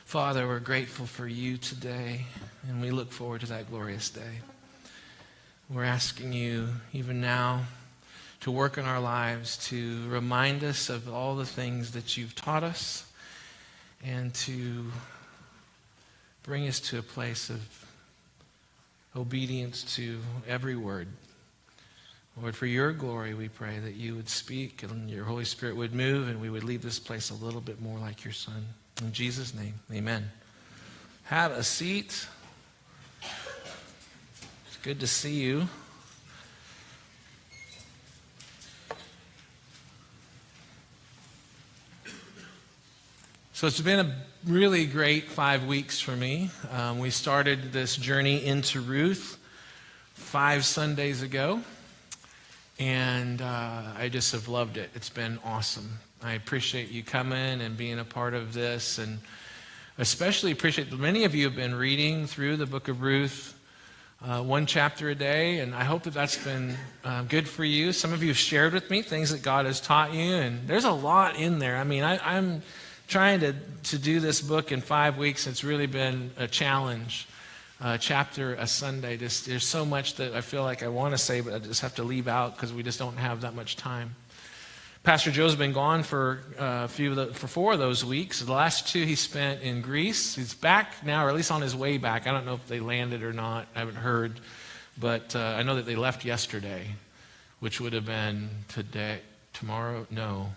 Father, we're grateful for you today, and we look forward to that glorious day. We're asking you, even now, to work in our lives, to remind us of all the things that you've taught us, and to bring us to a place of obedience to every word. Lord, for your glory, we pray that you would speak and your Holy Spirit would move and we would leave this place a little bit more like your Son. In Jesus' name, amen. Have a seat. It's good to see you. So it's been a really great 5 weeks for me. We started this journey into Ruth 5 Sundays ago. And I just have loved it. It's been awesome. I appreciate you coming and being a part of this, and especially appreciate that many of you have been reading through the book of Ruth, 1 chapter a day, and I hope that that's been good for you. Some of you have shared with me things that God has taught you, and there's a lot in there. I mean, I'm trying to do this book in 5 weeks. It's really been a challenge. Chapter a Sunday. There's so much that I feel like I want to say, but I just have to leave out because we just don't have that much time. Pastor Joe's been gone for 4 of those weeks. The last 2 he spent in Greece. He's back now, or at least on his way back. I don't know if they landed or not. I haven't heard, but I know that they left yesterday, which would have been tomorrow. No.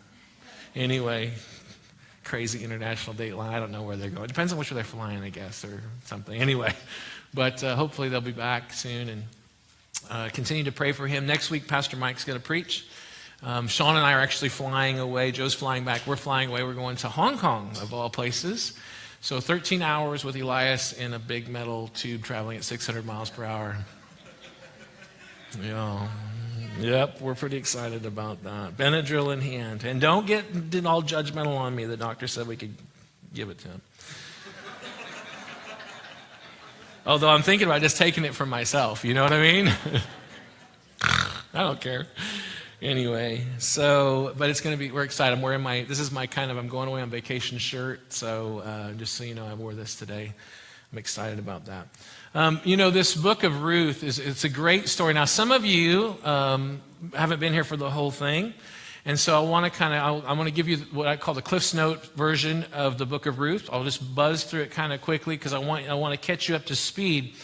Anyway. Crazy international date line. I don't know where they're going. It depends on which way they're flying, I guess, or something. Anyway, but hopefully they'll be back soon, and continue to pray for him. Next week, Pastor Mike's going to preach. Sean and I are actually flying away. Joe's flying back. We're flying away. We're going to Hong Kong, of all places. So 13 hours with Elias in a big metal tube traveling at 600 miles per hour. Yeah. Yep, we're pretty excited about that. Benadryl in hand. And don't get all judgmental on me. The doctor said we could give it to him. Although I'm thinking about just taking it for myself. You know what I mean? I don't care. Anyway, but it's going to be, we're excited. I'm wearing I'm going away on vacation shirt. So just so you know, I wore this today. I'm excited about that. This book of Ruth, it's a great story. Now, some of you haven't been here for the whole thing, and so I want to give you what I call the Cliff's Note version of the book of Ruth. I'll just buzz through it kind of quickly because I want to catch you up to speed.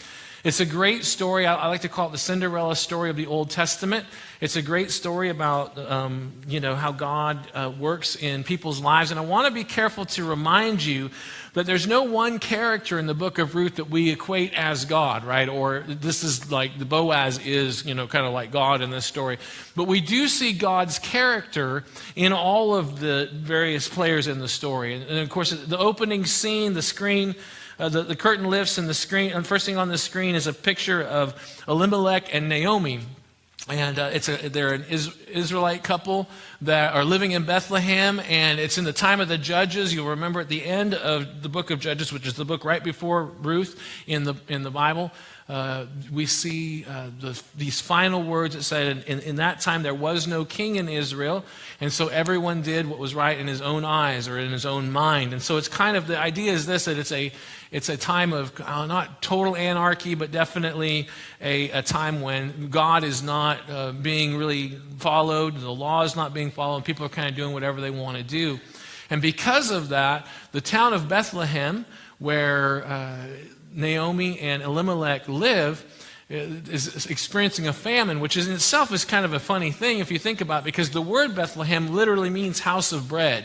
It's a great story. I like to call it the Cinderella story of the Old Testament. It's a great story about how God works in people's lives, and I want to be careful to remind you that there's no one character in the book of Ruth that we equate as God, right? Or this is like the Boaz is, kind of like God in this story. But we do see God's character in all of the various players in the story. And of course, the opening scene, the screen, the curtain lifts and the screen, and first thing on the screen is a picture of Elimelech and Naomi. And they're an Israelite couple that are living in Bethlehem, and it's in the time of the Judges. You'll remember at the end of the book of Judges, which is the book right before Ruth in the Bible, we see these final words that said, in that time there was no king in Israel, and so everyone did what was right in his own eyes or in his own mind. And so it's kind of, the idea is this, that it's a time of not total anarchy, but definitely a time when God is not being really followed, the law is not being followed, and people are kind of doing whatever they want to do. And because of that, the town of Bethlehem, where Naomi and Elimelech live, is experiencing a famine, which in itself is kind of a funny thing if you think about it, because the word Bethlehem literally means house of bread.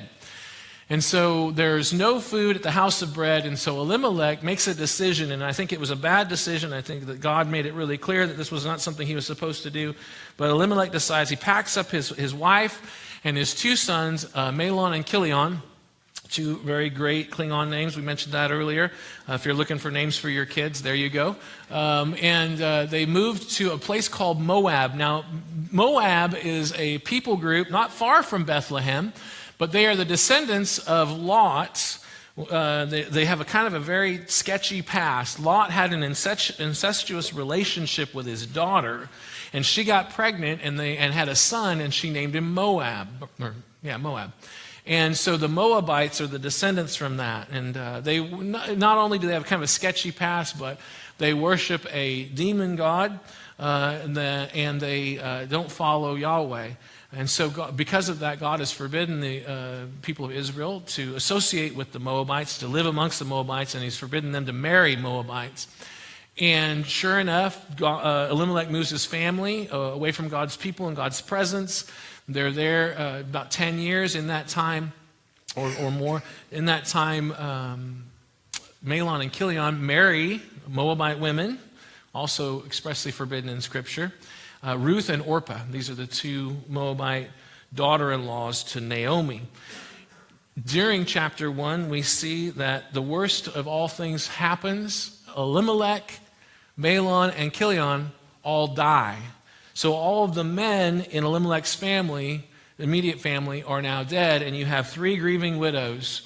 And so there's no food at the house of bread, and so Elimelech makes a decision, and I think it was a bad decision. I think that God made it really clear that this was not something he was supposed to do. But Elimelech decides, he packs up his wife and his 2 sons, Mahlon and Chilion, 2 very great Klingon names. We mentioned that earlier. If you're looking for names for your kids, there you go. And they moved to a place called Moab. Now, Moab is a people group not far from Bethlehem, but they are the descendants of Lot. They have a kind of a very sketchy past. Lot had an incestuous relationship with his daughter, and she got pregnant and had a son, and she named him Moab. Moab. And so the Moabites are the descendants from that. And they not only do they have kind of a sketchy past, but they worship a demon god, and they don't follow Yahweh. And so because of that, God has forbidden the people of Israel to associate with the Moabites, to live amongst the Moabites, and he's forbidden them to marry Moabites. And sure enough, Elimelech moves his family away from God's people and God's presence. They're there about 10 years. In that time, or more, in that time, Mahlon and Chilion marry Moabite women, also expressly forbidden in Scripture. Ruth and Orpah, these are the two Moabite daughter-in-laws to Naomi. During chapter 1, we see that the worst of all things happens. Elimelech, Mahlon, and Chilion all die. So all of the men in Elimelech's family, the immediate family, are now dead, and you have 3 grieving widows,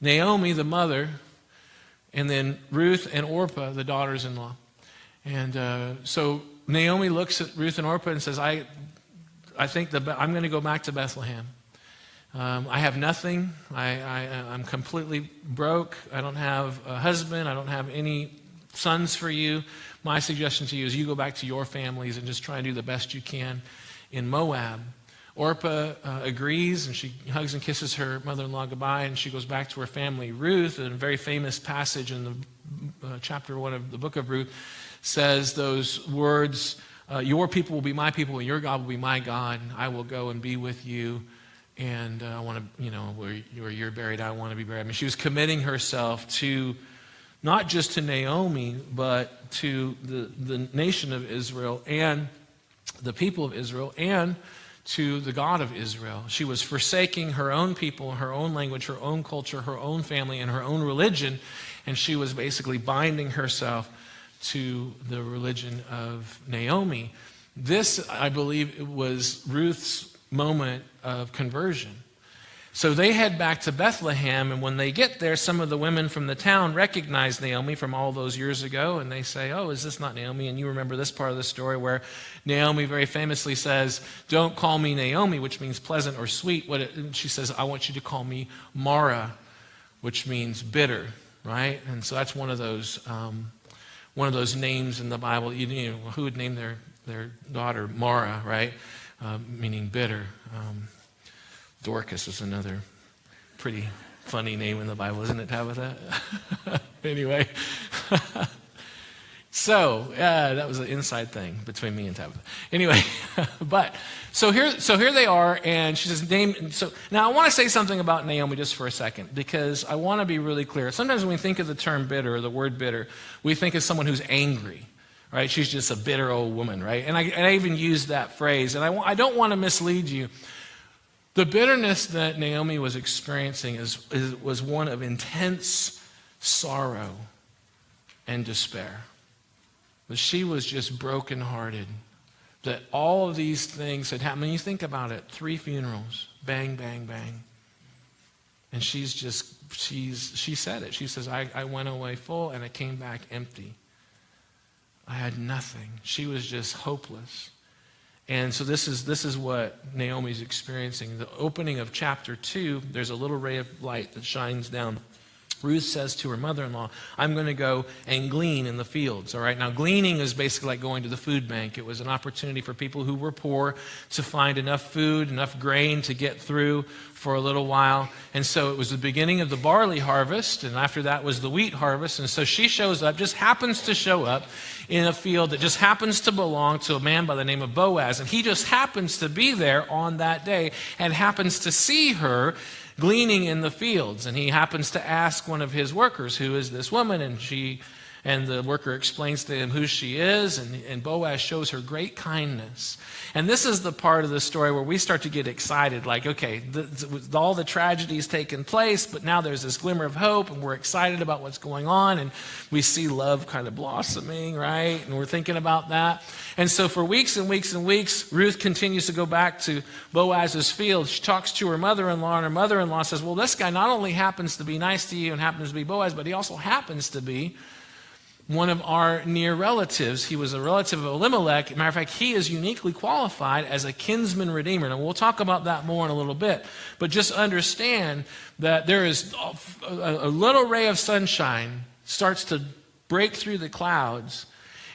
Naomi, the mother, and then Ruth and Orpah, the daughters-in-law. And so Naomi looks at Ruth and Orpah and says, I think I'm going to go back to Bethlehem. I have nothing. I'm completely broke. I don't have a husband. I don't have any sons for you. My suggestion to you is you go back to your families and just try and do the best you can in Moab. Orpah agrees, and she hugs and kisses her mother-in-law goodbye, and she goes back to her family. Ruth, in a very famous passage in the chapter 1 of the book of Ruth, says those words, your people will be my people, and your God will be my God. I will go and be with you, and I want to, where you're buried, I want to be buried. I mean, she was committing herself to, not just to Naomi, but to the nation of Israel and the people of Israel and to the God of Israel. She was forsaking her own people, her own language, her own culture, her own family, and her own religion, and she was basically binding herself to the religion of Naomi. This, I believe, was Ruth's moment of conversion. So they head back to Bethlehem, and when they get there, some of the women from the town recognize Naomi from all those years ago, and they say, oh, is this not Naomi? And you remember this part of the story where Naomi very famously says, don't call me Naomi, which means pleasant or sweet. She says, I want you to call me Mara, which means bitter, right? And so that's one of those names in the Bible. Who would name their daughter Mara, right? Meaning bitter. Dorcas is another pretty funny name in the Bible, isn't it, Tabitha? Anyway. So, that was an inside thing between me and Tabitha. Anyway, but, so here they are, and she says, now I want to say something about Naomi just for a second, because I want to be really clear. Sometimes when we think of the term bitter, or the word bitter, we think of someone who's angry, right? She's just a bitter old woman, right? And I even use that phrase, and I don't want to mislead you. The bitterness that Naomi was experiencing was one of intense sorrow and despair. But she was just brokenhearted that all of these things had happened. When you think about it, 3 funerals, bang, bang, bang. And she said it. She says, I went away full and I came back empty. I had nothing. She was just hopeless. And so this is what Naomi's experiencing. The opening of chapter 2, there's a little ray of light that shines down. Ruth says to her mother-in-law, I'm going to go and glean in the fields. All right. Now, gleaning is basically like going to the food bank. It was an opportunity for people who were poor to find enough food, enough grain to get through for a little while. And so it was the beginning of the barley harvest, and after that was the wheat harvest. And so she shows up, just happens to show up in a field that just happens to belong to a man by the name of Boaz. And he just happens to be there on that day and happens to see her gleaning in the fields. And he happens to ask one of his workers, who is this woman? And the worker explains to him who she is, and Boaz shows her great kindness. And this is the part of the story where we start to get excited, like, okay, all the tragedy's taken place, but now there's this glimmer of hope, and we're excited about what's going on, and we see love kind of blossoming, right? And we're thinking about that. And so for weeks and weeks and weeks, Ruth continues to go back to Boaz's field. She talks to her mother-in-law, and her mother-in-law says, well, this guy not only happens to be nice to you and happens to be Boaz, but he also happens to be one of our near relatives. He was a relative of Elimelech. Matter of fact, he is uniquely qualified as a kinsman redeemer. Now, we'll talk about that more in a little bit. But just understand that there is a little ray of sunshine starts to break through the clouds.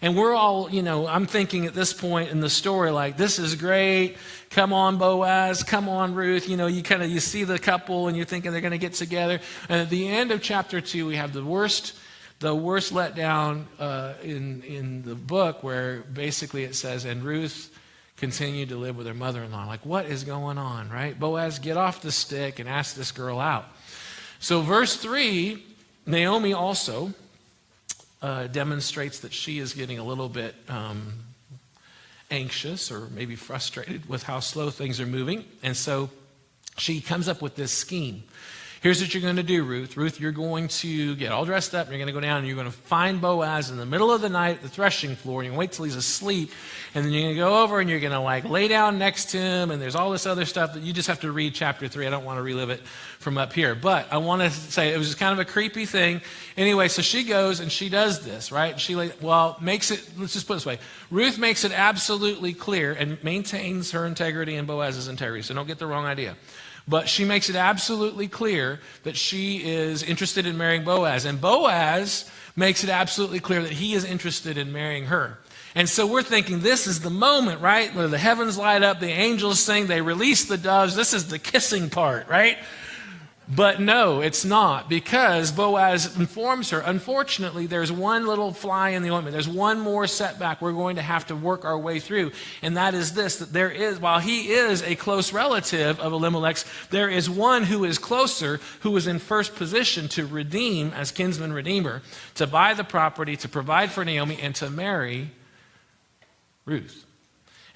And we're all, I'm thinking at this point in the story, like, this is great. Come on, Boaz. Come on, Ruth. You see the couple and you're thinking they're going to get together. And at the end of chapter 2, we have the worst letdown in the book, where basically it says, and Ruth continued to live with her mother-in-law. Like, what is going on, right? Boaz, get off the stick and ask this girl out. So verse 3, Naomi also demonstrates that she is getting a little bit anxious or maybe frustrated with how slow things are moving. And so she comes up with this scheme. Here's what you're going to do, Ruth. Ruth, you're going to get all dressed up, and you're going to go down, and you're going to find Boaz in the middle of the night at the threshing floor, and you're going to wait till he's asleep, and then you're going to go over, and you're going to lay down next to him, and there's all this other stuff that you just have to read chapter 3. I don't want to relive it from up here, but I want to say it was just kind of a creepy thing. Anyway, so she goes, and she does this, right? She makes it, let's just put it this way. Ruth makes it absolutely clear and maintains her integrity and Boaz's integrity, so don't get the wrong idea. But she makes it absolutely clear that she is interested in marrying Boaz. And Boaz makes it absolutely clear that he is interested in marrying her. And so we're thinking this is the moment, right? Where the heavens light up, the angels sing, they release the doves. This is the kissing part, right? But no, it's not, because Boaz informs her, unfortunately, there's one little fly in the ointment. There's one more setback we're going to have to work our way through. And that is this, that there is, while he is a close relative of Elimelech's, there is one who is closer, who is in first position to redeem as kinsman redeemer, to buy the property, to provide for Naomi, and to marry Ruth.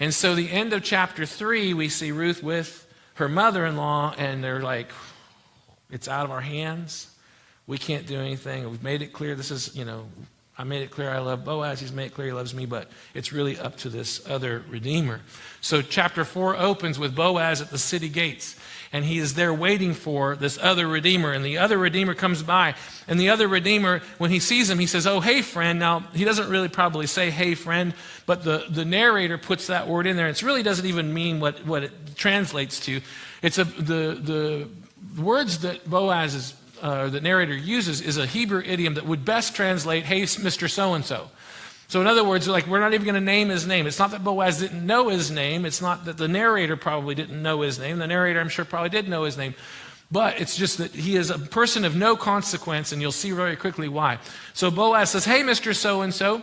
And so the end of chapter 3, we see Ruth with her mother-in-law, and they're like, it's out of our hands. We can't do anything. We've made it clear this is, I made it clear I love Boaz. He's made it clear he loves me, but it's really up to this other redeemer. So chapter 4 opens with Boaz at the city gates, and he is there waiting for this other redeemer, and the other redeemer comes by, and the other redeemer, when he sees him, he says, oh, hey, friend. Now, he doesn't really probably say, hey, friend, but the narrator puts that word in there. It really doesn't even mean what it translates to. It's the words that Boaz is, the narrator uses, is a Hebrew idiom that would best translate, hey, Mr. So-and-so. So in other words, we're not even going to name his name. It's not that Boaz didn't know his name. It's not that the narrator probably didn't know his name. The narrator, I'm sure, probably did know his name. But it's just that he is a person of no consequence, and you'll see very quickly why. So Boaz says, hey, Mr. So-and-so,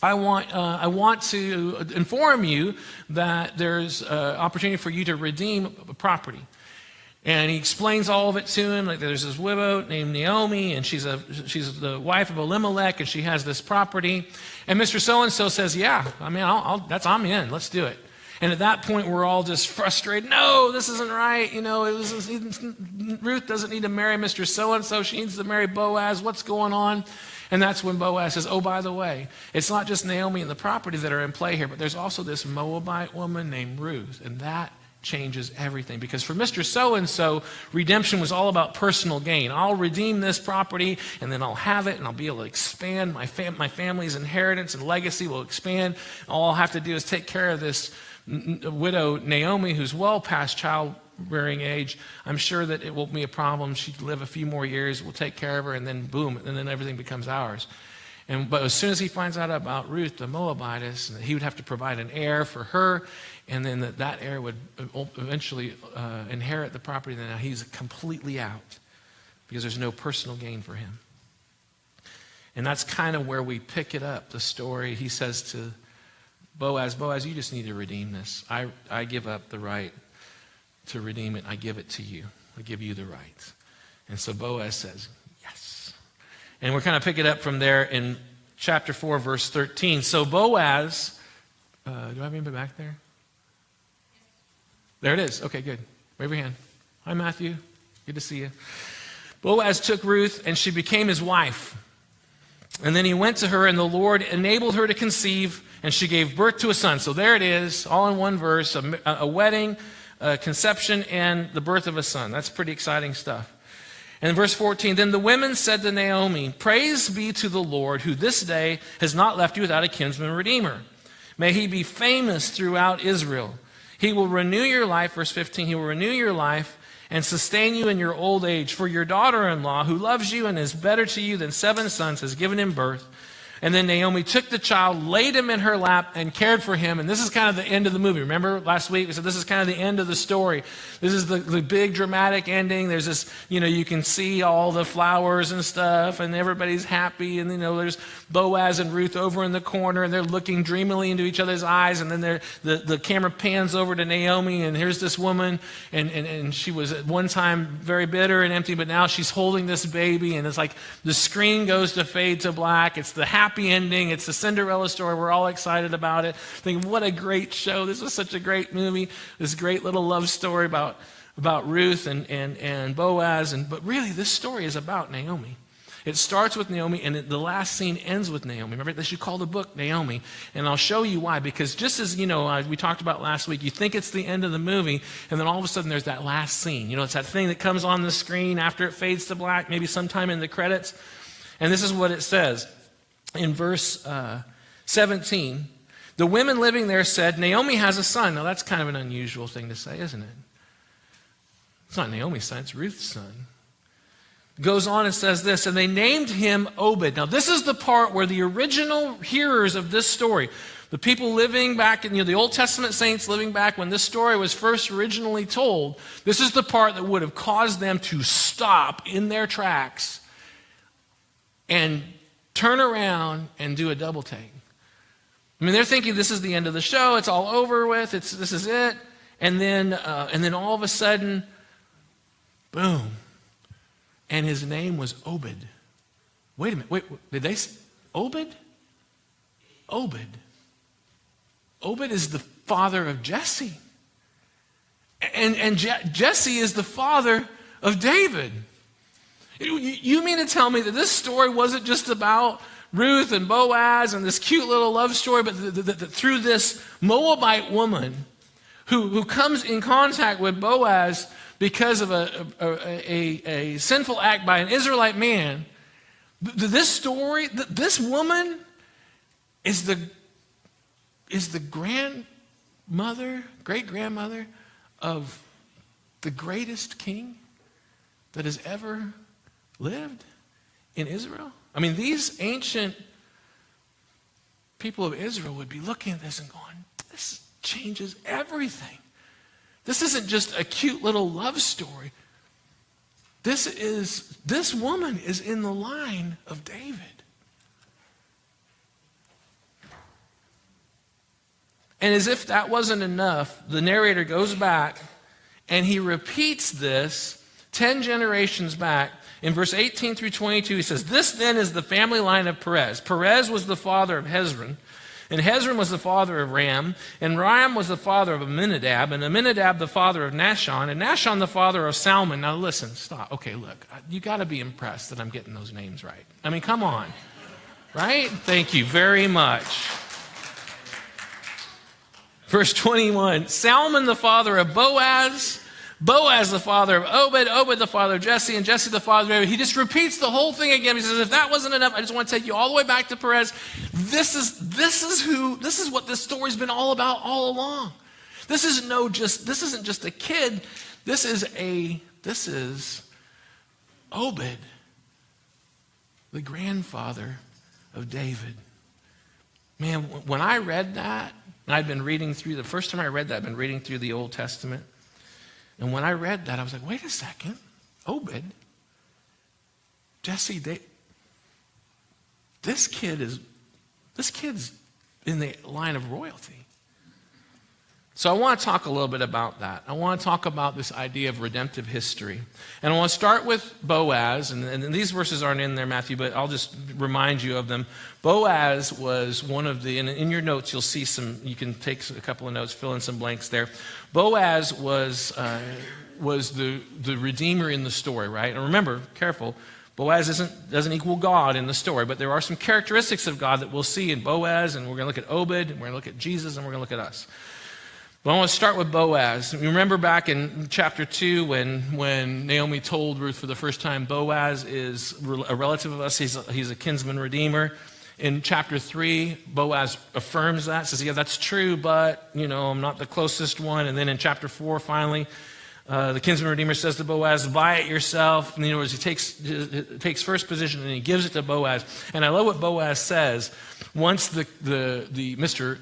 I want to inform you that there's an opportunity for you to redeem a property. And he explains all of it to him. Like, there's this widow named Naomi, and she's the wife of Elimelech, and she has this property. And Mr. So-and-so says, yeah, I'm in. Let's do it. And at that point, we're all just frustrated. No, this isn't right. Ruth doesn't need to marry Mr. So-and-so. She needs to marry Boaz. What's going on? And that's when Boaz says, oh, by the way, it's not just Naomi and the property that are in play here, but there's also this Moabite woman named Ruth. And that changes everything, because for Mr. So-and-so, redemption was all about personal gain. I'll redeem this property, and then I'll have it, and I'll be able to expand my family's inheritance and legacy will expand. All I'll have to do is take care of this widow Naomi, who's well past childbearing age. I'm sure that it won't be a problem. She'd live a few more years. We'll take care of her, and then boom, and then everything becomes ours. But as soon as he finds out about Ruth, the Moabitess, he would have to provide an heir for her, and then that heir would eventually inherit the property. Then now he's completely out, because there's no personal gain for him. And that's kind of where we pick it up, the story. He says to Boaz, you just need to redeem this. I give up the right to redeem it. I give it to you. I give you the right. And so Boaz says, yes. And we're kind of picking it up from there in chapter 4, verse 13. So Boaz, do I have anybody back there? There it is. Okay, good. Wave your hand. Hi, Matthew. Good to see you. Boaz took Ruth, and she became his wife. And then he went to her, and the Lord enabled her to conceive, and she gave birth to a son. So there it is, all in one verse, a wedding, a conception, and the birth of a son. That's pretty exciting stuff. And in verse 14, then the women said to Naomi, praise be to the Lord, who this day has not left you without a kinsman redeemer. May he be famous throughout Israel. He will renew your life, verse 15, he will renew your life and sustain you in your old age. For your daughter-in-law, who loves you and is better to you than 7 sons, has given him birth. And then Naomi took the child, laid him in her lap, and cared for him. And this is kind of the end of the movie. Remember last week we said this is kind of the end of the story. This is the big dramatic ending. There's this, you can see all the flowers and stuff, and everybody's happy. And, there's Boaz and Ruth over in the corner, and they're looking dreamily into each other's eyes. And then the camera pans over to Naomi, and here's this woman, and she was at one time very bitter and empty, but now she's holding this baby, and it's like the screen goes to fade to black. It's the happy ending. It's the Cinderella story. We're all excited about it. Thinking, what a great show. This was such a great movie. This great little love story about Ruth and Boaz. But really, this story is about Naomi. It starts with Naomi, and the last scene ends with Naomi. Remember, they should call the book Naomi. And I'll show you why. Because just as, we talked about last week, you think it's the end of the movie, and then all of a sudden there's that last scene. It's that thing that comes on the screen after it fades to black, maybe sometime in the credits. And this is what it says. In verse 17, the women living there said, Naomi has a son. Now, that's kind of an unusual thing to say, isn't it? It's not Naomi's son, it's Ruth's son. Goes on and says this, and they named him Obed. Now, this is the part where the original hearers of this story, the people living back in the Old Testament saints living back when this story was first originally told, this is the part that would have caused them to stop in their tracks and turn around and do a double take. They're thinking this is the end of the show. It's all over with. This is it. And then all of a sudden, boom. And his name was Obed. Wait a minute. Wait, did they say Obed? Obed. Obed is the father of Jesse. And Jesse is the father of David. You mean to tell me that this story wasn't just about Ruth and Boaz and this cute little love story, but that through this Moabite woman who comes in contact with Boaz because of a sinful act by an Israelite man, this story, this woman is the great-grandmother of the greatest king that has ever lived in Israel? These ancient people of Israel would be looking at this and going, this changes everything. This isn't just a cute little love story. This woman is in the line of David. And as if that wasn't enough, the narrator goes back and he repeats this 10 generations back. In verse 18 through 22, he says, this then is the family line of Perez. Perez was the father of Hezron, and Hezron was the father of Ram, and Ram was the father of Amminadab, and Amminadab the father of Nahshon, and Nahshon the father of Salmon. Now listen, stop. Okay, look, you got to be impressed that I'm getting those names right. Come on. Right? Thank you very much. Verse 21, Salmon the father of Boaz, Boaz the father of Obed, Obed the father of Jesse, and Jesse the father of David. He just repeats the whole thing again. He says, if that wasn't enough, I just want to take you all the way back to Perez. This is what this story's been all about all along. This isn't just a kid. This is Obed, the grandfather of David. Man, when I read that, and I'd been reading through, the first time I read that, I'd been reading through the Old Testament. And when I read that, I was like, wait a second. Obed, Jesse, this kid's in the line of royalty. So I want to talk a little bit about that. I want to talk about this idea of redemptive history. And I want to start with Boaz, and these verses aren't in there, Matthew, but I'll just remind you of them. Boaz was one of the, and in your notes you'll see you can take a couple of notes, fill in some blanks there. Boaz was the redeemer in the story, right? And remember, careful, Boaz doesn't equal God in the story, but there are some characteristics of God that we'll see in Boaz, and we're going to look at Obed, and we're going to look at Jesus, and we're going to look at us. But I want to start with Boaz. You remember back in chapter 2 when Naomi told Ruth for the first time, Boaz is a relative of us, he's a kinsman redeemer. In chapter 3, Boaz affirms that, says, yeah, that's true, but, I'm not the closest one. And then in chapter 4, finally, the kinsman redeemer says to Boaz, buy it yourself. In other words, he takes first position and he gives it to Boaz. And I love what Boaz says. Once the Mr.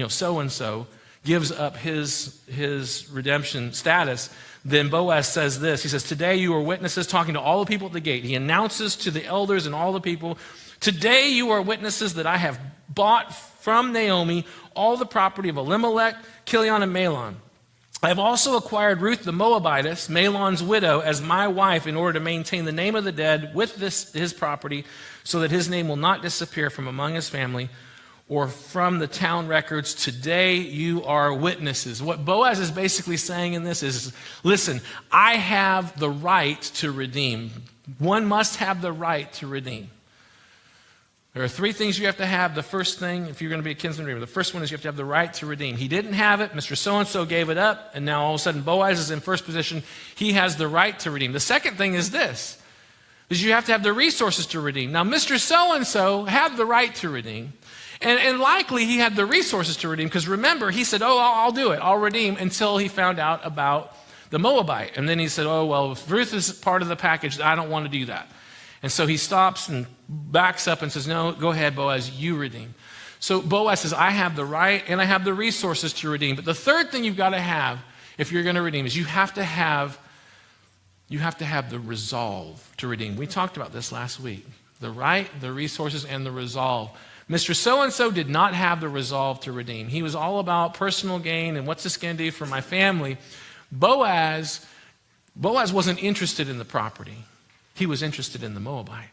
So-and-so gives up his redemption status, then Boaz says this. He says, today you are witnesses, talking to all the people at the gate. He announces to the elders and all the people, today you are witnesses that I have bought from Naomi all the property of Elimelech, Kilion, and Mahlon. I have also acquired Ruth the Moabitess, Mahlon's widow, as my wife in order to maintain the name of the dead with his property, so that his name will not disappear from among his family or from the town records. Today you are witnesses. What Boaz is basically saying in this is, listen, I have the right to redeem. One must have the right to redeem. There are 3 things you have to have. The first thing, if you're going to be a kinsman redeemer, the first one is you have to have the right to redeem. He didn't have it. Mr. So-and-so gave it up, and now all of a sudden Boaz is in first position. He has the right to redeem. The second thing is this, is you have to have the resources to redeem. Now, Mr. So-and-so had the right to redeem, and likely he had the resources to redeem, because remember, he said, I'll do it. I'll redeem, until he found out about the Moabite. And then he said, if Ruth is part of the package, I don't want to do that. And so he stops and backs up and says, no, go ahead, Boaz, you redeem. So Boaz says, I have the right and I have the resources to redeem. But the third thing you've got to have if you're going to redeem is you have to have the resolve to redeem. We talked about this last week. The right, the resources, and the resolve. Mr. So-and-so did not have the resolve to redeem. He was all about personal gain and what's this going to do for my family. Boaz wasn't interested in the property. He was interested in the Moabite.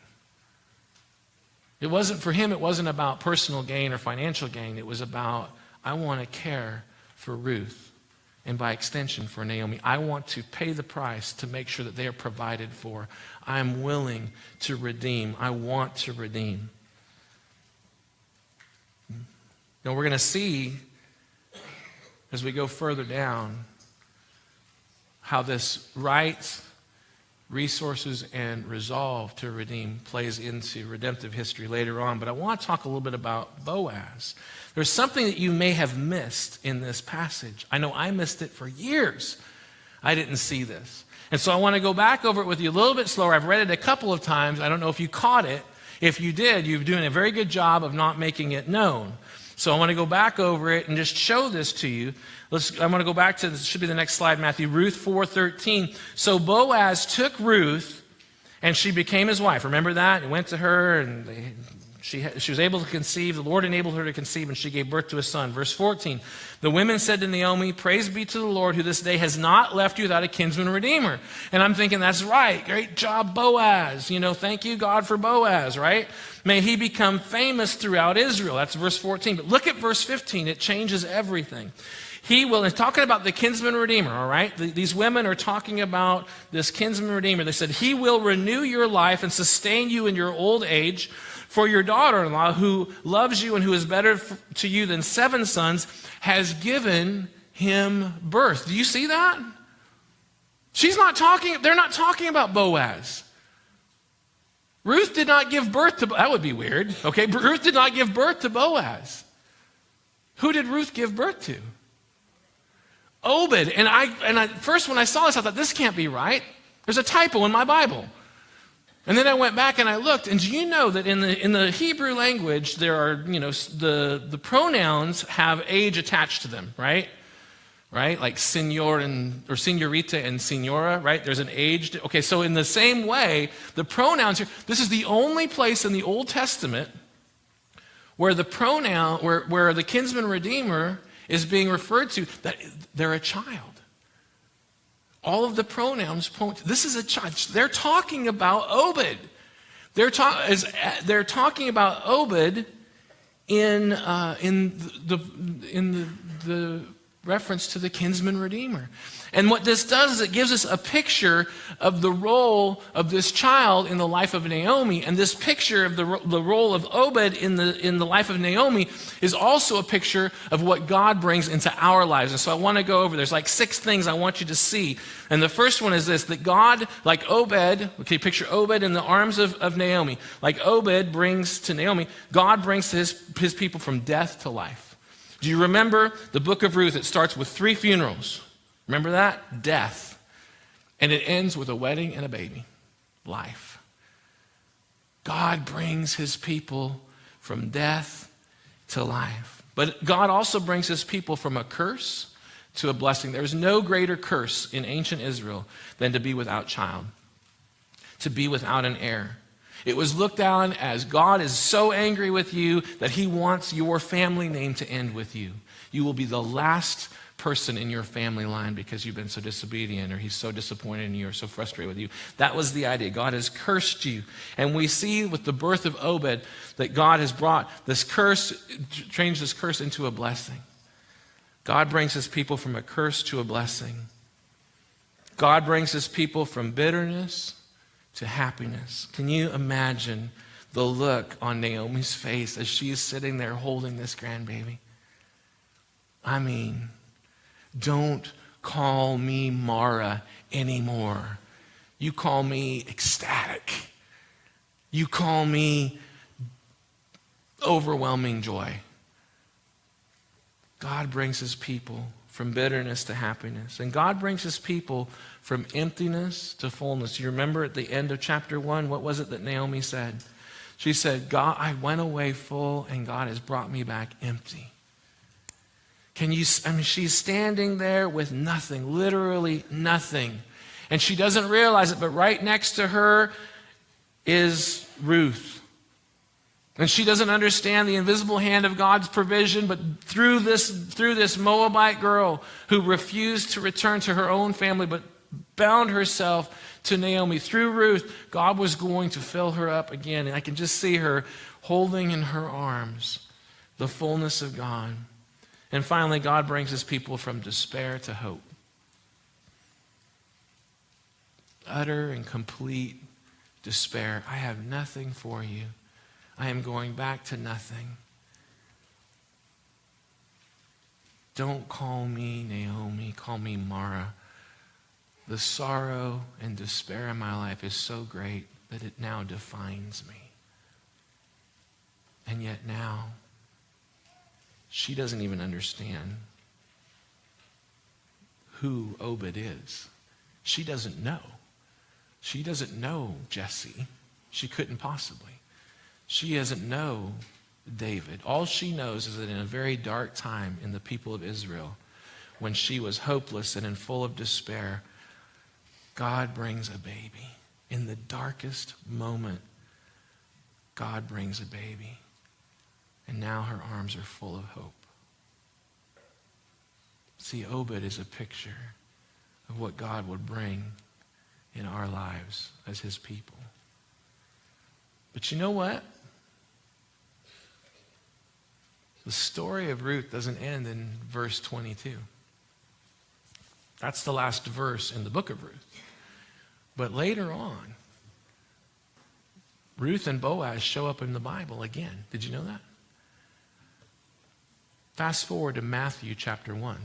It wasn't for him, it wasn't about personal gain or financial gain. It was about, I want to care for Ruth, and by extension for Naomi. I want to pay the price to make sure that they are provided for. I'm willing to redeem. I want to redeem. Now we're going to see, as we go further down, how this right, resources, and resolve to redeem plays into redemptive history later on. But I want to talk a little bit about Boaz. There's something that you may have missed in this passage. I know I missed it for years. I didn't see this. And so I want to go back over it with you a little bit slower. I've read it a couple of times. I don't know if you caught it. If you did, you're doing a very good job of not making it known. So I want to go back over it and just show this to you. I'm going to go back to, this should be the next slide, Matthew, Ruth 4:13. So Boaz took Ruth, and she became his wife. Remember that? He went to her, and she was able to conceive. The Lord enabled her to conceive, and she gave birth to a son. Verse 14, the women said to Naomi, praise be to the Lord, who this day has not left you without a kinsman redeemer. And I'm thinking, that's right. Great job, Boaz. Thank you, God, for Boaz, right? May he become famous throughout Israel. That's verse 14. But look at verse 15. It changes everything. He will, and talking about the kinsman redeemer, all right? These women are talking about this kinsman redeemer. They said, he will renew your life and sustain you in your old age. For your daughter-in-law, who loves you and who is better to you than 7 sons, has given him birth. Do you see that? They're not talking about Boaz. Ruth did not give birth to, that would be weird. Okay, Ruth did not give birth to Boaz. Who did Ruth give birth to? Obed. And I first when I saw this, I thought, this can't be right. There's a typo in my Bible. And then I went back and I looked, and do you know that in the Hebrew language, there are, the pronouns have age attached to them, right? Right? Like senor or senorita and senora, right? There's an age. Okay, so in the same way, the pronouns here, this is the only place in the Old Testament where the pronoun, where the kinsman redeemer is being referred to, that they're a child. All of the pronouns point, this is a child. They're talking about Obed. They're talking about Obed in the reference to the kinsman redeemer. And what this does is it gives us a picture of the role of this child in the life of Naomi. And this picture of the role of Obed in the life of Naomi is also a picture of what God brings into our lives. And so I want to go over, there's like 6 things I want you to see. And the first one is this, that God, like Obed, okay, picture Obed in the arms of Naomi. Like Obed brings to Naomi, God brings to his people from death to life. Do you remember the book of Ruth? It starts with 3 funerals. Remember that? Death. And it ends with a wedding and a baby. Life. God brings his people from death to life. But God also brings his people from a curse to a blessing. There is no greater curse in ancient Israel than to be without child, to be without an heir. It was looked on as God is so angry with you that he wants your family name to end with you. You will be the last person in your family line because you've been so disobedient, or he's so disappointed in you or so frustrated with you. That was the idea. God has cursed you. And we see with the birth of Obed that God has brought this curse, changed this curse into a blessing. God brings his people from a curse to a blessing. God brings his people from bitterness to happiness. Can you imagine the look on Naomi's face as she's sitting there holding this grandbaby? I mean, don't call me Mara anymore. You call me ecstatic. You call me overwhelming joy. God brings his people from bitterness to happiness. And God brings his people from emptiness to fullness. You remember at the end of chapter 1, what was it that Naomi said? She said, God, I went away full and God has brought me back empty. She's standing there with nothing, literally nothing. And she doesn't realize it, but right next to her is Ruth. And she doesn't understand the invisible hand of God's provision, but through this Moabite girl who refused to return to her own family, but bound herself to Naomi, through Ruth, God was going to fill her up again. And I can just see her holding in her arms the fullness of God. And finally, God brings his people from despair to hope. Utter and complete despair. I have nothing for you. I am going back to nothing. Don't call me Naomi, call me Mara. The sorrow and despair in my life is so great that it now defines me. And yet now, she doesn't even understand who Obed is. She doesn't know. She doesn't know Jesse. She couldn't possibly. She doesn't know David. All she knows is that in a very dark time in the people of Israel, when she was hopeless and in full of despair, God brings a baby. In the darkest moment, God brings a baby. And now her arms are full of hope. See, Obed is a picture of what God would bring in our lives as his people. But you know what? The story of Ruth doesn't end in verse 22. That's the last verse in the book of Ruth. But later on, Ruth and Boaz show up in the Bible again. Did you know that? Fast forward to Matthew chapter 1.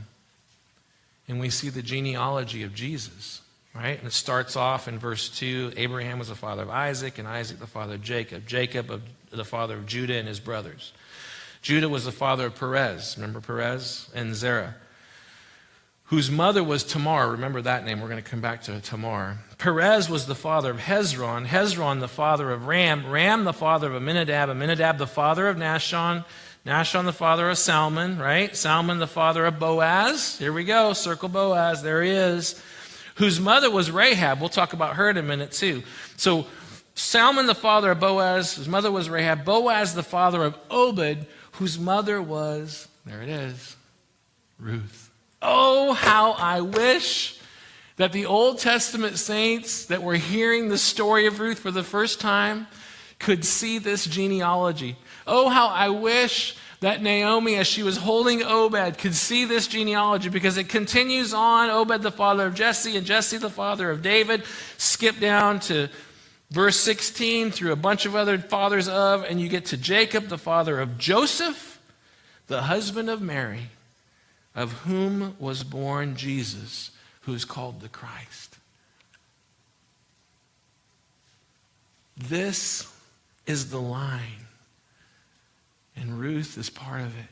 And we see the genealogy of Jesus, right? And it starts off in verse 2. Abraham was the father of Isaac, and Isaac the father of Jacob. Jacob the father of Judah and his brothers. Judah was the father of Perez. Remember Perez? And Zerah, whose mother was Tamar. Remember that name. We're going to come back to Tamar. Perez was the father of Hezron. Hezron the father of Ram. Ram the father of Amminadab. Amminadab the father of Nahshon. Nahshon the father of Salmon, right? Salmon the father of Boaz. Here we go. Circle Boaz. There he is. Whose mother was Rahab. We'll talk about her in a minute too. So Salmon the father of Boaz. His mother was Rahab. Boaz the father of Obed. Whose mother was, there it is, Ruth. Oh, how I wish that the Old Testament saints that were hearing the story of Ruth for the first time could see this genealogy. Oh, how I wish that Naomi, as she was holding Obed, could see this genealogy because it continues on. Obed, the father of Jesse, and Jesse, the father of David. Skip down to verse 16 through a bunch of other fathers of, and you get to Jacob, the father of Joseph, the husband of Mary, of whom was born Jesus, who is called the Christ. This is the line. And Ruth is part of it.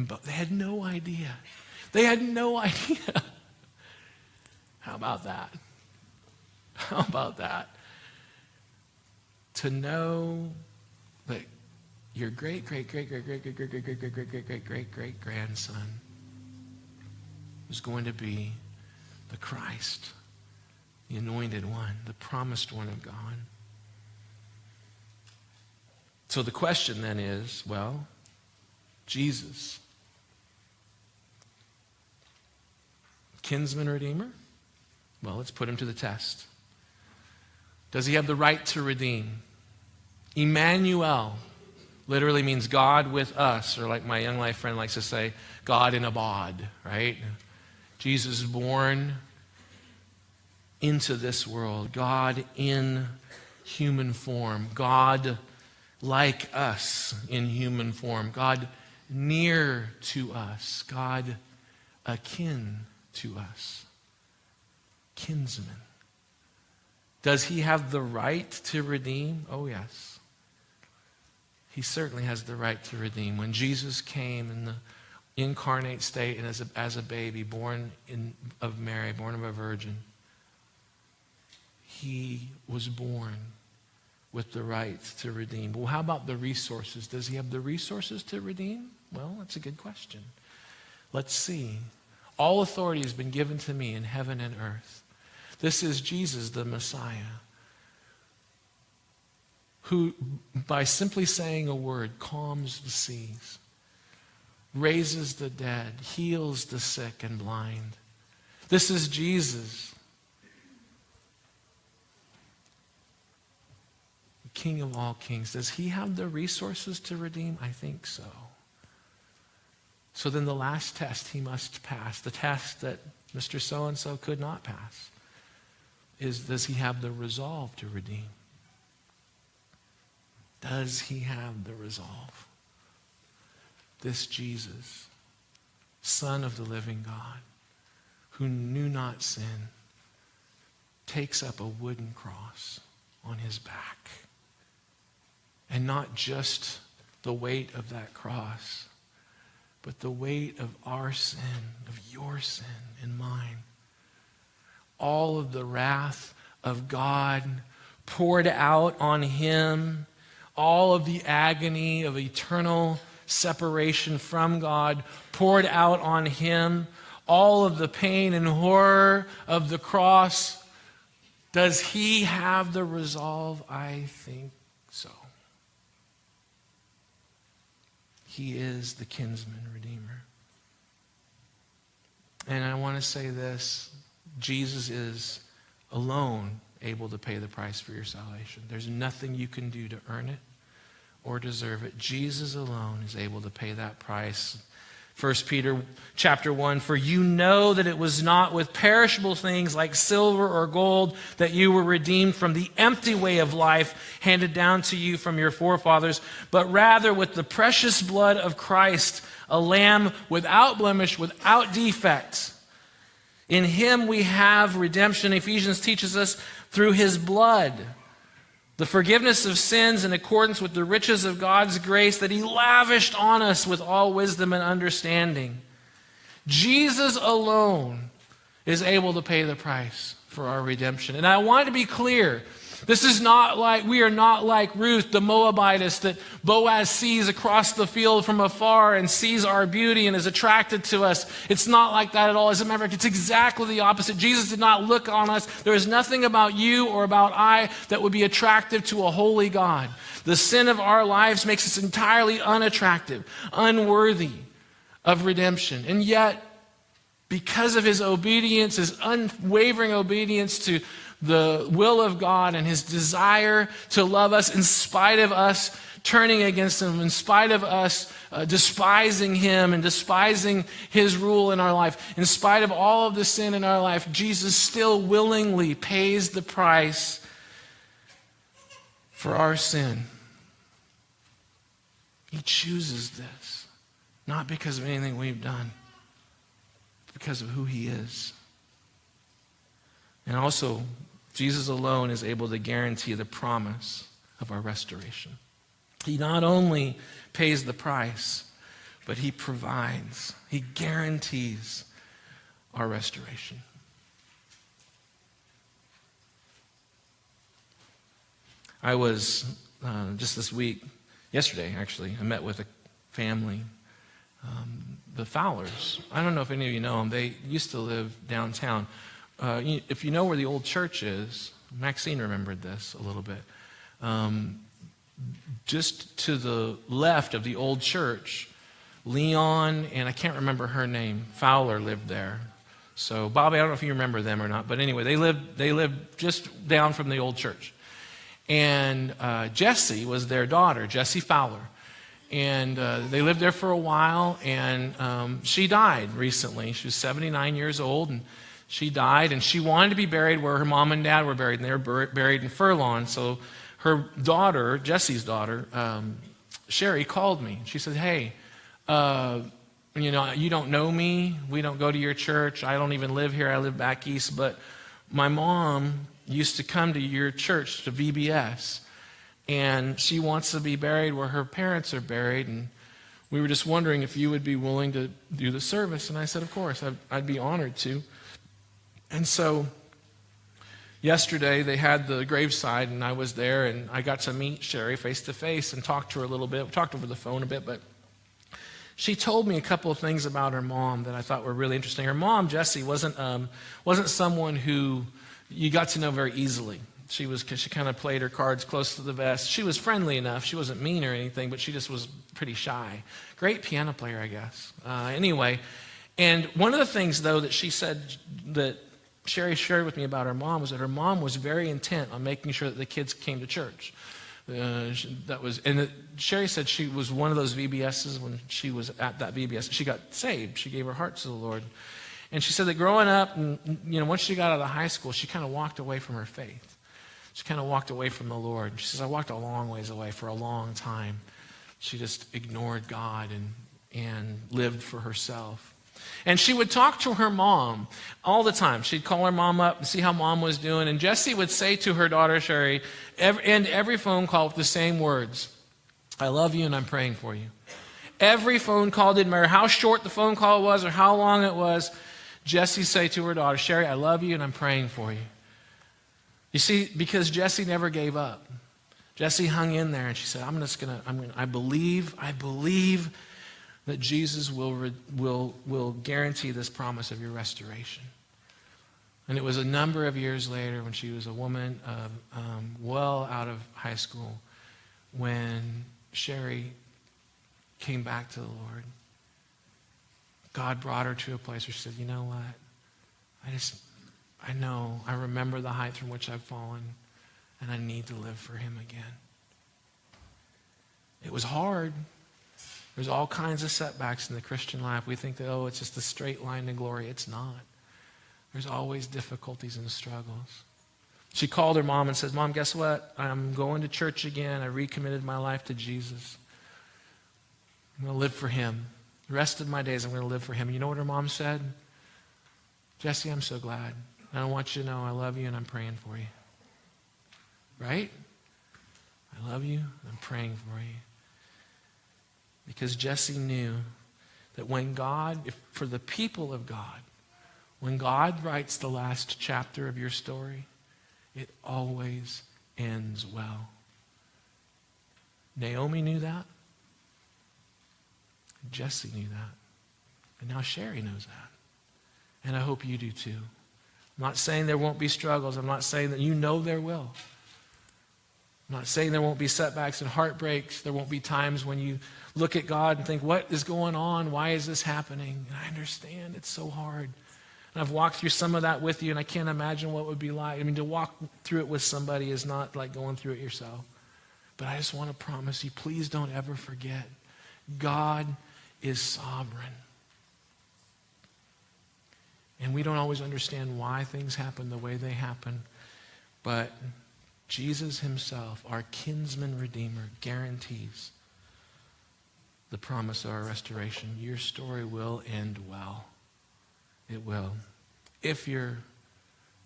But they had no idea. They had no idea. How about that? How about that? To know that your great-great-great-great-great-great-great-great-great-great-great-grandson was going to be the Christ, the anointed one, the promised one of God. So the question then is, well, Jesus, kinsman redeemer? Well, let's put him to the test. Does he have the right to redeem? Emmanuel literally means God with us, or like my Young Life friend likes to say, God in a bod, right? Jesus born into this world, God in human form, God like us in human form, God near to us, God akin to us, kinsman. Does he have the right to redeem? Oh, yes. He certainly has the right to redeem. When Jesus came in the incarnate state and as a baby, born of Mary, born of a virgin, he was born with the right to redeem. Well, how about the resources? Does he have the resources to redeem? Well, that's a good question. Let's see. All authority has been given to me in heaven and earth. This is Jesus, the Messiah, who, by simply saying a word, calms the seas, raises the dead, heals the sick and blind. This is Jesus, King of all kings. Does he have the resources to redeem? I think so. So then the last test he must pass, the test that Mr. So-and-so could not pass, is does he have the resolve to redeem? Does he have the resolve? This Jesus, Son of the living God, who knew not sin, takes up a wooden cross on his back. And not just the weight of that cross, but the weight of our sin, of your sin and mine. All of the wrath of God poured out on him, all of the agony of eternal separation from God poured out on him, all of the pain and horror of the cross. Does he have the resolve? I think so. He is the kinsman redeemer. And I want to say this, Jesus is alone able to pay the price for your salvation. There's nothing you can do to earn it or deserve it. Jesus alone is able to pay that price. 1 Peter chapter 1, for you know that it was not with perishable things like silver or gold that you were redeemed from the empty way of life handed down to you from your forefathers, but rather with the precious blood of Christ, a lamb without blemish, without defect. In him we have redemption, Ephesians teaches us, through his blood. The forgiveness of sins in accordance with the riches of God's grace that he lavished on us with all wisdom and understanding. Jesus alone is able to pay the price for our redemption. And I want to be clear, this is not like, we are not like Ruth, the Moabitess, that Boaz sees across the field from afar and sees our beauty and is attracted to us. It's not like that at all. As a matter of fact, it's exactly the opposite. Jesus did not look on us. There is nothing about you or about I that would be attractive to a holy God. The sin of our lives makes us entirely unattractive, unworthy of redemption. And yet, because of his obedience, his unwavering obedience to the will of God and his desire to love us in spite of us turning against him, in spite of us despising him and despising his rule in our life, in spite of all of the sin in our life, Jesus still willingly pays the price for our sin. He chooses this, not because of anything we've done, but because of who he is. And also, Jesus alone is able to guarantee the promise of our restoration. He not only pays the price, but he provides. He guarantees our restoration. I was, just this week, yesterday actually, I met with a family, the Fowlers. I don't know if any of you know them. They used to live downtown. If you know where the old church is, Maxine remembered this a little bit. Just to the left of the old church, Leon, and I can't remember her name, Fowler lived there. So, Bobby, I don't know if you remember them or not, but anyway, they lived just down from the old church. And Jessie was their daughter, Jessie Fowler. And they lived there for a while, and she died recently. She was 79 years old, and she died, and she wanted to be buried where her mom and dad were buried, and they were buried in Furlong. So her daughter, Jessie's daughter, Sherry, called me. She said, hey, you don't know me. We don't go to your church. I don't even live here. I live back east. But my mom used to come to your church, to VBS, and she wants to be buried where her parents are buried, and we were just wondering if you would be willing to do the service. And I said, of course, I'd be honored to. And so yesterday they had the graveside, and I was there, and I got to meet Sherry face to face and talk to her a little bit. We talked over the phone a bit, but she told me a couple of things about her mom that I thought were really interesting. Her mom, Jessie, wasn't someone who you got to know very easily. She kind of played her cards close to the vest. She was friendly enough. She wasn't mean or anything, but she just was pretty shy. Great piano player, I guess. Anyway, and one of the things, though, that she said that Sherry shared with me about her mom was that her mom was very intent on making sure that the kids came to church. Sherry said she was one of those VBSs. When she was at that VBS, she got saved. She gave her heart to the Lord. And she said that growing up, and once she got out of high school, she kind of walked away from her faith. She kind of walked away from the Lord. She says, I walked a long ways away for a long time. She just ignored God and lived for herself. And she would talk to her mom all the time. She'd call her mom up and see how mom was doing. And Jessie would say to her daughter, Sherry, end every phone call with the same words, I love you and I'm praying for you. Every phone call, didn't matter how short the phone call was or how long it was, Jessie say to her daughter, Sherry, I love you and I'm praying for you. You see, because Jessie never gave up. Jessie hung in there and she said, I believe that Jesus will guarantee this promise of your restoration. And it was a number of years later when she was a woman well out of high school when Sherry came back to the Lord. God brought her to a place where she said, you know what? I remember the height from which I've fallen, and I need to live for him again. It was hard. There's all kinds of setbacks in the Christian life. We think that, it's just a straight line to glory. It's not. There's always difficulties and struggles. She called her mom and says, Mom, guess what? I'm going to church again. I recommitted my life to Jesus. I'm going to live for him. The rest of my days, I'm going to live for him. You know what her mom said? Jessie, I'm so glad. And I want you to know I love you and I'm praying for you. Right? I love you. I'm praying for you. Because Jessie knew that when God, for the people of God, when God writes the last chapter of your story, it always ends well. Naomi knew that. Jessie knew that. And now Sherry knows that. And I hope you do too. I'm not saying there won't be struggles. I'm not saying that there will. I'm not saying there won't be setbacks and heartbreaks. There won't be times when you look at God and think, what is going on? Why is this happening? And I understand it's so hard. And I've walked through some of that with you, and I can't imagine what it would be like. To walk through it with somebody is not like going through it yourself. But I just want to promise you, please don't ever forget, God is sovereign. And we don't always understand why things happen the way they happen. But Jesus himself, our kinsman redeemer, guarantees the promise of our restoration. Your story will end well. It will. If you're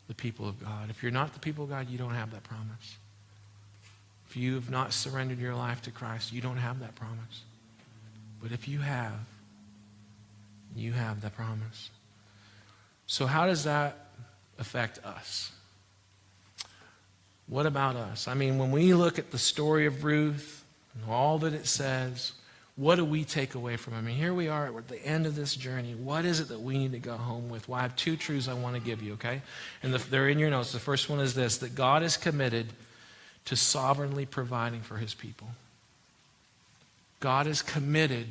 the people of God. If you're not the people of God, you don't have that promise. If you have not surrendered your life to Christ, you don't have that promise. But if you have that promise. So how does that affect us? What about us? I mean, when we look at the story of Ruth and all that it says, what do we take away from it? I mean, here we are at the end of this journey. What is it that we need to go home with? Well, I have two truths I want to give you, okay? And they're in your notes. The first one is this, that God is committed to sovereignly providing for his people. God is committed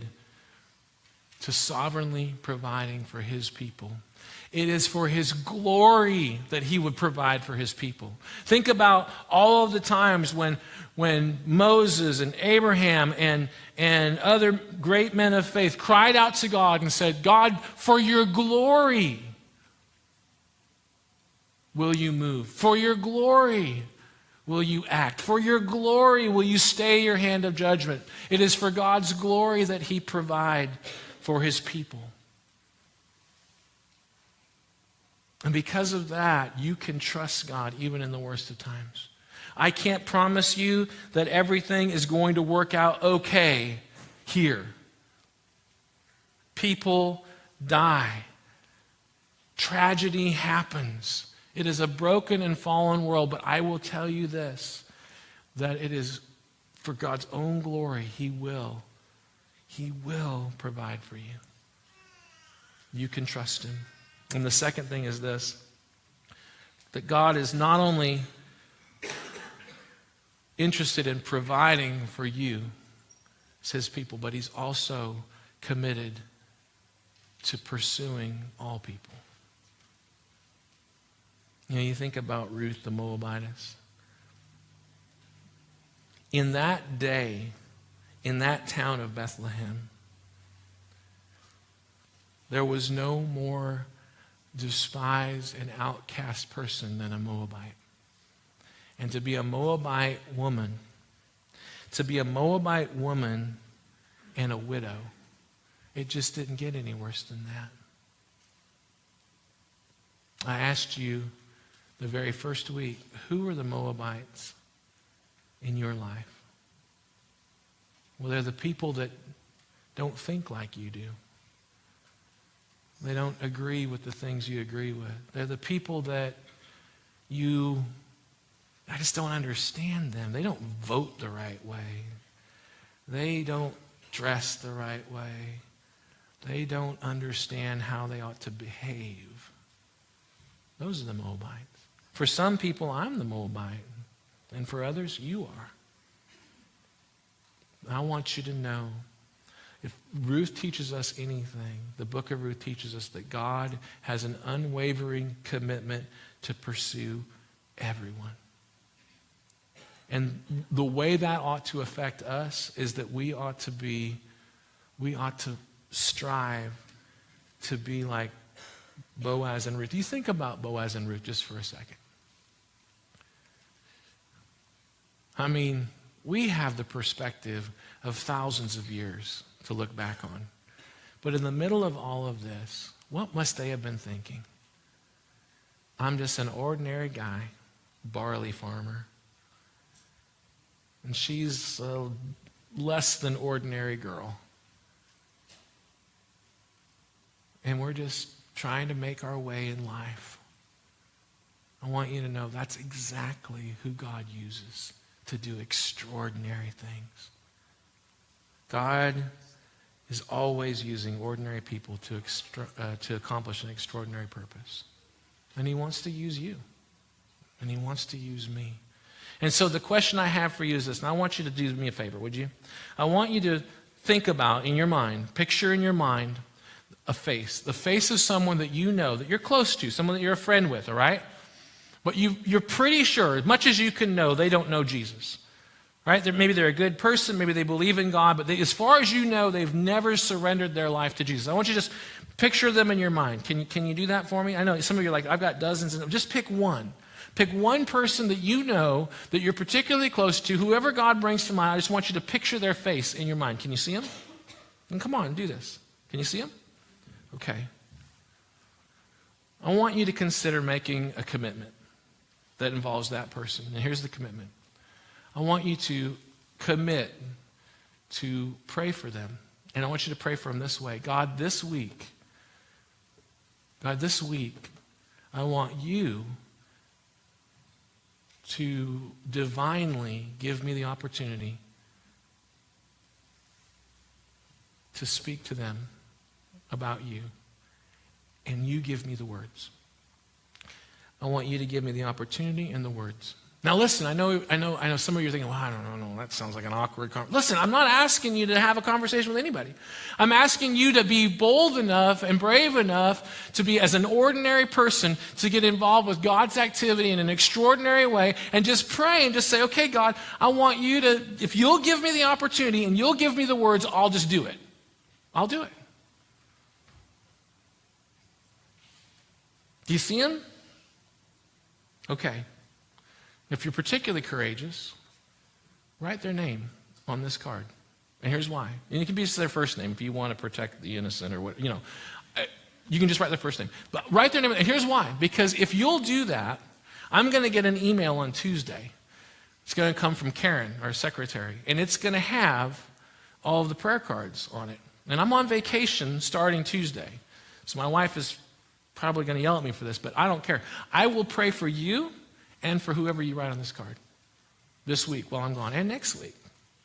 to sovereignly providing for his people. It is for his glory that he would provide for his people. Think about all of the times when Moses and Abraham and other great men of faith cried out to God and said, God, for your glory will you move. For your glory will you act. For your glory will you stay your hand of judgment. It is for God's glory that he provide for his people. And because of that, you can trust God even in the worst of times. I can't promise you that everything is going to work out okay here. People die. Tragedy happens. It is a broken and fallen world, but I will tell you this, that it is for God's own glory. He will provide for you. You can trust him. And the second thing is this, that God is not only interested in providing for you as his people, but he's also committed to pursuing all people. You know, you think about Ruth the Moabitess. In that day, in that town of Bethlehem, there was no more despised and outcast person than a Moabite. And to be a Moabite woman and a widow, it just didn't get any worse than that. I asked you the very first week, who are the Moabites in your life? Well, they're the people that don't think like you do. They don't agree with the things you agree with. They're the people that I just don't understand them. They don't vote the right way. They don't dress the right way. They don't understand how they ought to behave. Those are the Moabites. For some people, I'm the Moabite. And for others, you are. I want you to know, if Ruth teaches us anything, the book of Ruth teaches us that God has an unwavering commitment to pursue everyone. And the way that ought to affect us is that we ought to strive to be like Boaz and Ruth. You think about Boaz and Ruth just for a second. I mean, we have the perspective of thousands of years to look back on. But in the middle of all of this, what must they have been thinking? I'm just an ordinary guy, barley farmer. And she's a less than ordinary girl. And we're just trying to make our way in life. I want you to know that's exactly who God uses to do extraordinary things. God is always using ordinary people to accomplish an extraordinary purpose. And he wants to use you. And he wants to use me. And so the question I have for you is this, and I want you to do me a favor, would you? I want you to think about in your mind, picture in your mind a face. The face of someone that you know, that you're close to, someone that you're a friend with, all right? But you're pretty sure, as much as you can know, they don't know Jesus. right? Maybe they're a good person, maybe they believe in God, but as far as you know, they've never surrendered their life to Jesus. I want you to just picture them in your mind. Can you do that for me? I know some of you are like, I've got dozens. Just pick one. Pick one person that you know that you're particularly close to, whoever God brings to mind. I just want you to picture their face in your mind. Can you see them? And come on, do this. Can you see them? Okay. I want you to consider making a commitment that involves that person. And here's the commitment. I want you to commit to pray for them. And I want you to pray for them this way. God, this week, I want you to divinely give me the opportunity to speak to them about you. And you give me the words. I want you to give me the opportunity and the words. Now listen, I know some of you are thinking, well, I don't know, that sounds like an awkward conversation. Listen, I'm not asking you to have a conversation with anybody. I'm asking you to be bold enough and brave enough to be, as an ordinary person, to get involved with God's activity in an extraordinary way and just pray and just say, okay, God, I want you to, if you'll give me the opportunity and you'll give me the words, I'll just do it. I'll do it. Do you see him? Okay. If you're particularly courageous, write their name on this card. And here's why. And it can be just their first name if you want to protect the innocent or what, you know. You can just write their first name. But write their name. And here's why. Because if you'll do that, I'm going to get an email on Tuesday. It's going to come from Karen, our secretary. And it's going to have all of the prayer cards on it. And I'm on vacation starting Tuesday. So my wife is probably going to yell at me for this, but I don't care. I will pray for you and for whoever you write on this card this week while I'm gone and next week.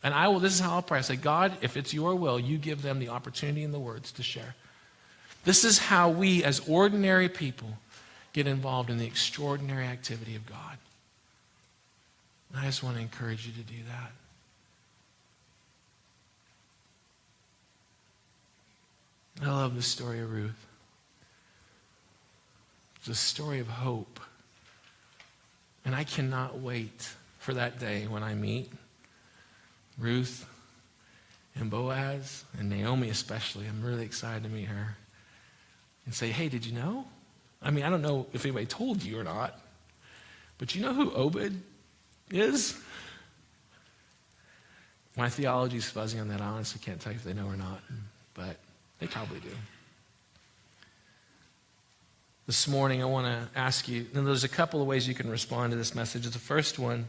And this is how I'll pray. I say, God, if it's your will, you give them the opportunity and the words to share. This is how we as ordinary people get involved in the extraordinary activity of God. And I just want to encourage you to do that. I love the story of Ruth. It's a story of hope. And I cannot wait for that day when I meet Ruth and Boaz and Naomi especially. I'm really excited to meet her. And say, hey, did you know? I mean, I don't know if anybody told you or not, but you know who Obed is? My theology is fuzzy on that. I honestly can't tell you if they know or not, but they probably do. This morning, I want to ask you, and there's a couple of ways you can respond to this message. The first one,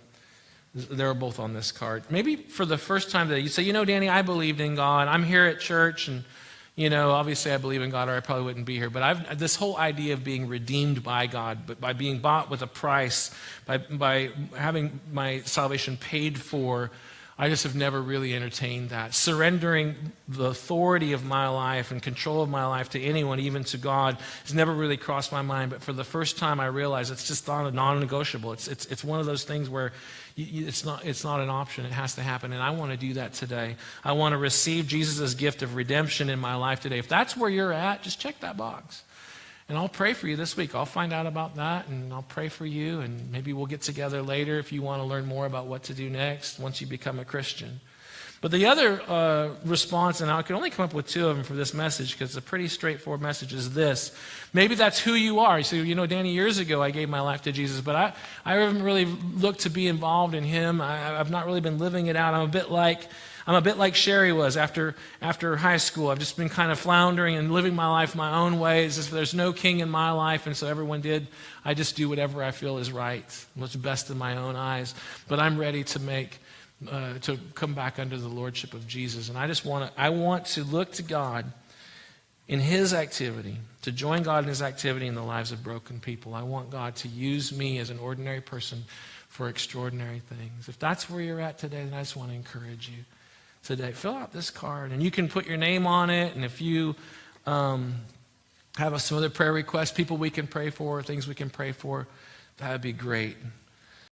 they're both on this card. Maybe for the first time that you say, you know, Danny, I believed in God. I'm here at church, and, you know, obviously I believe in God, or I probably wouldn't be here. But this whole idea of being redeemed by God, but by being bought with a price, by having my salvation paid for, I just have never really entertained that. Surrendering the authority of my life and control of my life to anyone, even to God, has never really crossed my mind. But for the first time, I realized it's just not a non-negotiable. It's one of those things where it's not an option. It has to happen. And I want to do that today. I want to receive Jesus' gift of redemption in my life today. If that's where you're at, just check that box. And I'll pray for you this week. I'll find out about that, and I'll pray for you, and maybe we'll get together later if you want to learn more about what to do next once you become a Christian. But the other response, and I can only come up with two of them for this message because it's a pretty straightforward message, is this. Maybe that's who you are. You say, you know, Danny, years ago I gave my life to Jesus, but I haven't really looked to be involved in him. I've not really been living it out. I'm a bit like Sherry was after high school. I've just been kind of floundering and living my life my own way. As if there's no king in my life, and so everyone did. I just do whatever I feel is right, what's best in my own eyes. But I'm ready to come back under the lordship of Jesus. And I want to look to God in his activity, to join God in his activity in the lives of broken people. I want God to use me as an ordinary person for extraordinary things. If that's where you're at today, then I just want to encourage you today. Fill out this card, and you can put your name on it. And if you have some other prayer requests, people we can pray for, things we can pray for, that would be great.